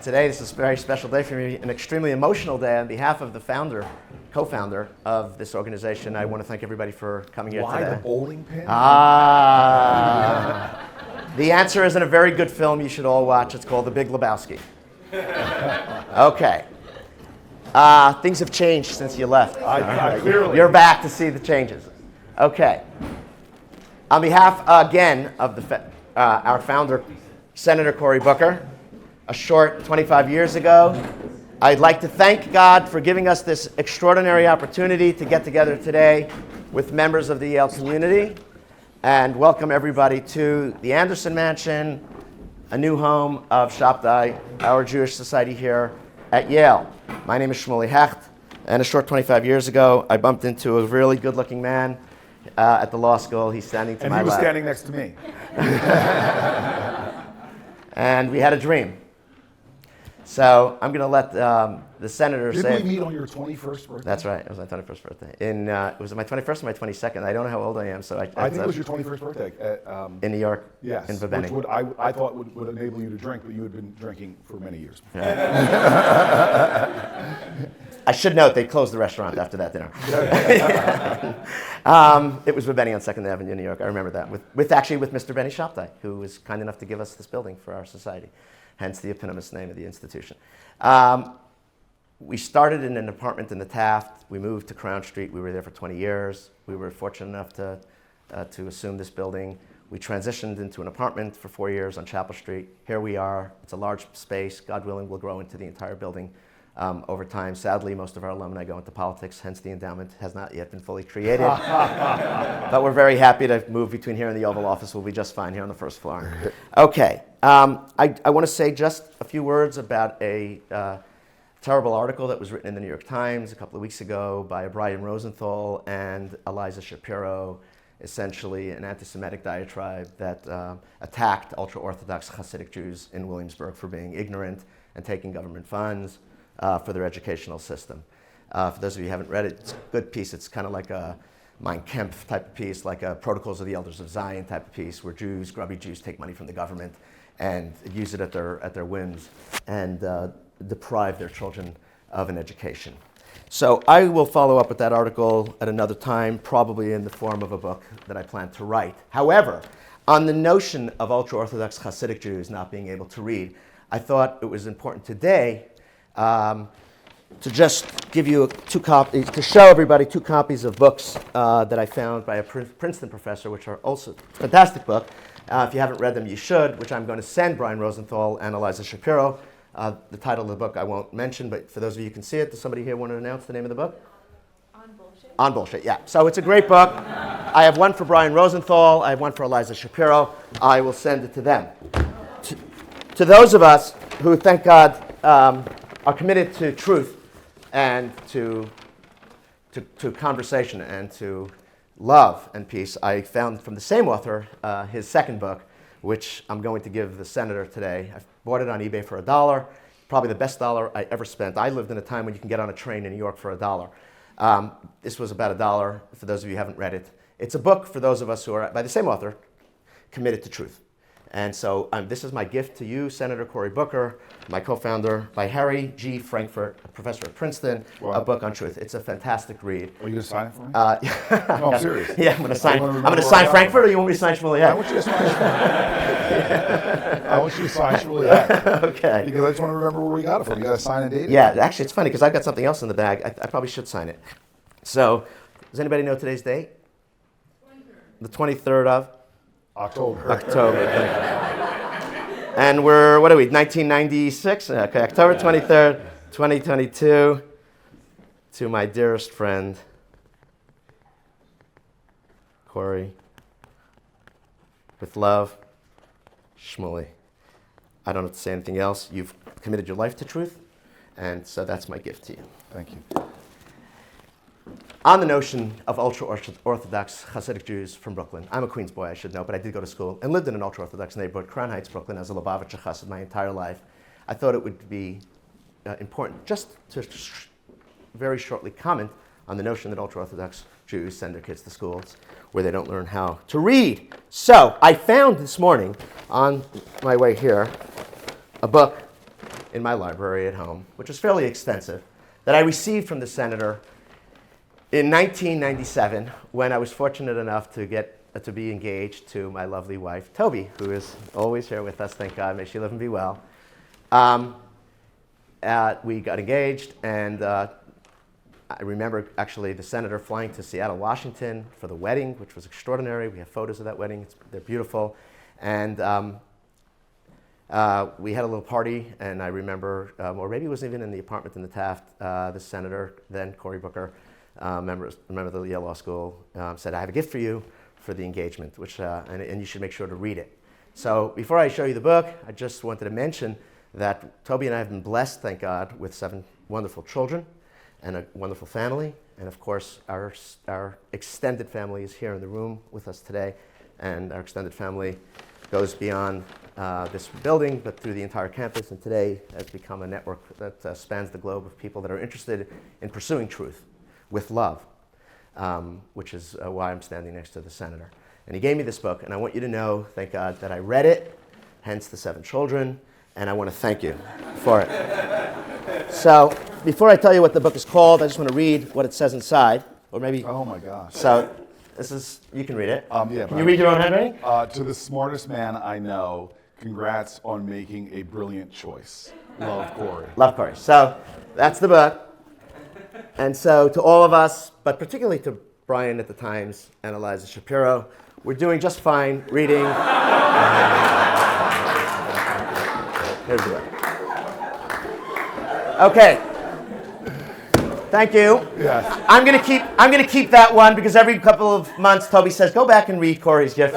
today. This is a very special day for me, an extremely emotional day. On behalf of the co-founder of this organization, I want to thank everybody for coming here today. Why the bowling pin? The answer is in a very good film you should all watch. It's called The Big Lebowski. Okay. Things have changed since you left. Clearly. You're back to see the changes. Okay. On behalf, again, of our founder, Senator Cory Booker, a short 25 years ago, I'd like to thank God for giving us this extraordinary opportunity to get together today with members of the Yale community and welcome everybody to the Anderson Mansion, a new home of Shabtai, our Jewish society here at Yale. My name is Shmully Hecht, and a short 25 years ago, I bumped into a really good-looking man at the law school. He's standing to my left. And he was standing next to me. And we had a dream. So I'm going to let the senator say. Did we meet on your 21st birthday? That's right. It was my 21st birthday. Was it my 21st or my 22nd? I don't know how old I am. So I think it was your 21st birthday. In New York? Yes. In Rabbinical. Which I thought would enable you to drink, but you had been drinking for many years. I should note they closed the restaurant after that dinner. It was Rabbinical on 2nd Avenue, New York. I remember that. With Mr. Benny Shabtai, who was kind enough to give us this building for our society. Hence the eponymous name of the institution. We started in an apartment in the Taft. We moved to Crown Street. We were there for 20 years. We were fortunate enough to assume this building. We transitioned into an apartment for 4 years on Chapel Street. Here we are. It's a large space. God willing, we'll grow into the entire building over time. Sadly, most of our alumni go into politics, hence the endowment has not yet been fully created. But we're very happy to move between here and the Oval Office. We'll be just fine here on the first floor. Okay. I want to say just a few words about a terrible article that was written in the New York Times a couple of weeks ago by Brian Rosenthal and Eliza Shapiro, essentially an anti-Semitic diatribe that attacked ultra-Orthodox Hasidic Jews in Williamsburg for being ignorant and taking government funds for their educational system. For those of you who haven't read it, it's a good piece. It's kind of like a Mein Kampf type of piece, like a Protocols of the Elders of Zion type of piece, where grubby Jews take money from the government and use it at their whims and deprive their children of an education. So I will follow up with that article at another time, probably in the form of a book that I plan to write. However, on the notion of ultra-Orthodox Hasidic Jews not being able to read, I thought it was important today to just give you to show everybody two copies of books that I found by a Princeton professor, which are also a fantastic book. If you haven't read them, you should, which I'm going to send Brian Rosenthal and Eliza Shapiro. The title of the book I won't mention, but for those of you who can see it, does somebody here want to announce the name of the book? On Bullshit. On Bullshit, yeah. So it's a great book. I have one for Brian Rosenthal. I have one for Eliza Shapiro. I will send it to them. To those of us who, thank God, are committed to truth and to conversation and to love and peace, I found from the same author his second book, which I'm going to give the senator today. I bought it on eBay for $1, probably the best dollar I ever spent. I lived in a time when you can get on a train in New York for $1. This was about $1 for those of you who haven't read it. It's a book for those of us who are, by the same author, committed to truth. And so this is my gift to you, Senator Cory Booker, my co-founder, by Harry G. Frankfurt, a professor at Princeton, a book on truth. It's a fantastic read. Are you going to sign it for me? No, I'm serious. Yeah, I'm going to sign Frankfurt, or you want me to sign Shmully Hecht? I want you to sign I want you to sign Shmully Hecht. Okay. Because I just want to remember where we got it from. You got to sign and date it. Yeah, actually, it's funny because I've got something else in the bag. I probably should sign it. So, does anybody know today's date? 23rd. The 23rd of? October. And we're, 1996? Okay, October 23rd, 2022. To my dearest friend, Cory, with love, Shmully. I don't have to say anything else. You've committed your life to truth, and so that's my gift to you. Thank you. On the notion of ultra-Orthodox Hasidic Jews from Brooklyn, I'm a Queens boy, I should know, but I did go to school and lived in an ultra-Orthodox neighborhood, Crown Heights, Brooklyn, as a Lubavitcher Chassid my entire life. I thought it would be important just to very shortly comment on the notion that ultra-Orthodox Jews send their kids to schools where they don't learn how to read. So I found this morning, on my way here, a book in my library at home, which is fairly extensive, that I received from the senator in 1997 when I was fortunate enough to be engaged to my lovely wife, Toby, who is always here with us, thank God. May she live and be well. We got engaged, and I remember actually the senator flying to Seattle, Washington for the wedding, which was extraordinary. We have photos of that wedding. They're beautiful. And we had a little party, and I remember, or maybe it wasn't even in the apartment in the Taft, the senator, then Cory Booker, member of the Yale Law School, said, I have a gift for you for the engagement, which, and you should make sure to read it. So before I show you the book, I just wanted to mention that Toby and I have been blessed, thank God, with 7 wonderful children and a wonderful family. And of course, our extended family is here in the room with us today. And our extended family goes beyond this building, but through the entire campus. And today has become a network that spans the globe of people that are interested in pursuing truth with love, which is why I'm standing next to the senator. And he gave me this book, and I want you to know, thank God, that I read it, hence the 7 children, and I want to thank you for it. So before I tell you what the book is called, I just want to read what it says inside, or maybe. Oh my gosh. So this is, you can read it. Yeah, Can you read your own handwriting? To the smartest man I know, congrats on making a brilliant choice. Love, Cory. Love, Cory. So that's the book. And so to all of us, but particularly to Brian at the Times and Eliza Shapiro, we're doing just fine reading. Here's the book. Okay. Thank you. Yes. I'm gonna keep that one because every couple of months Toby says, "Go back and read Cory's gift."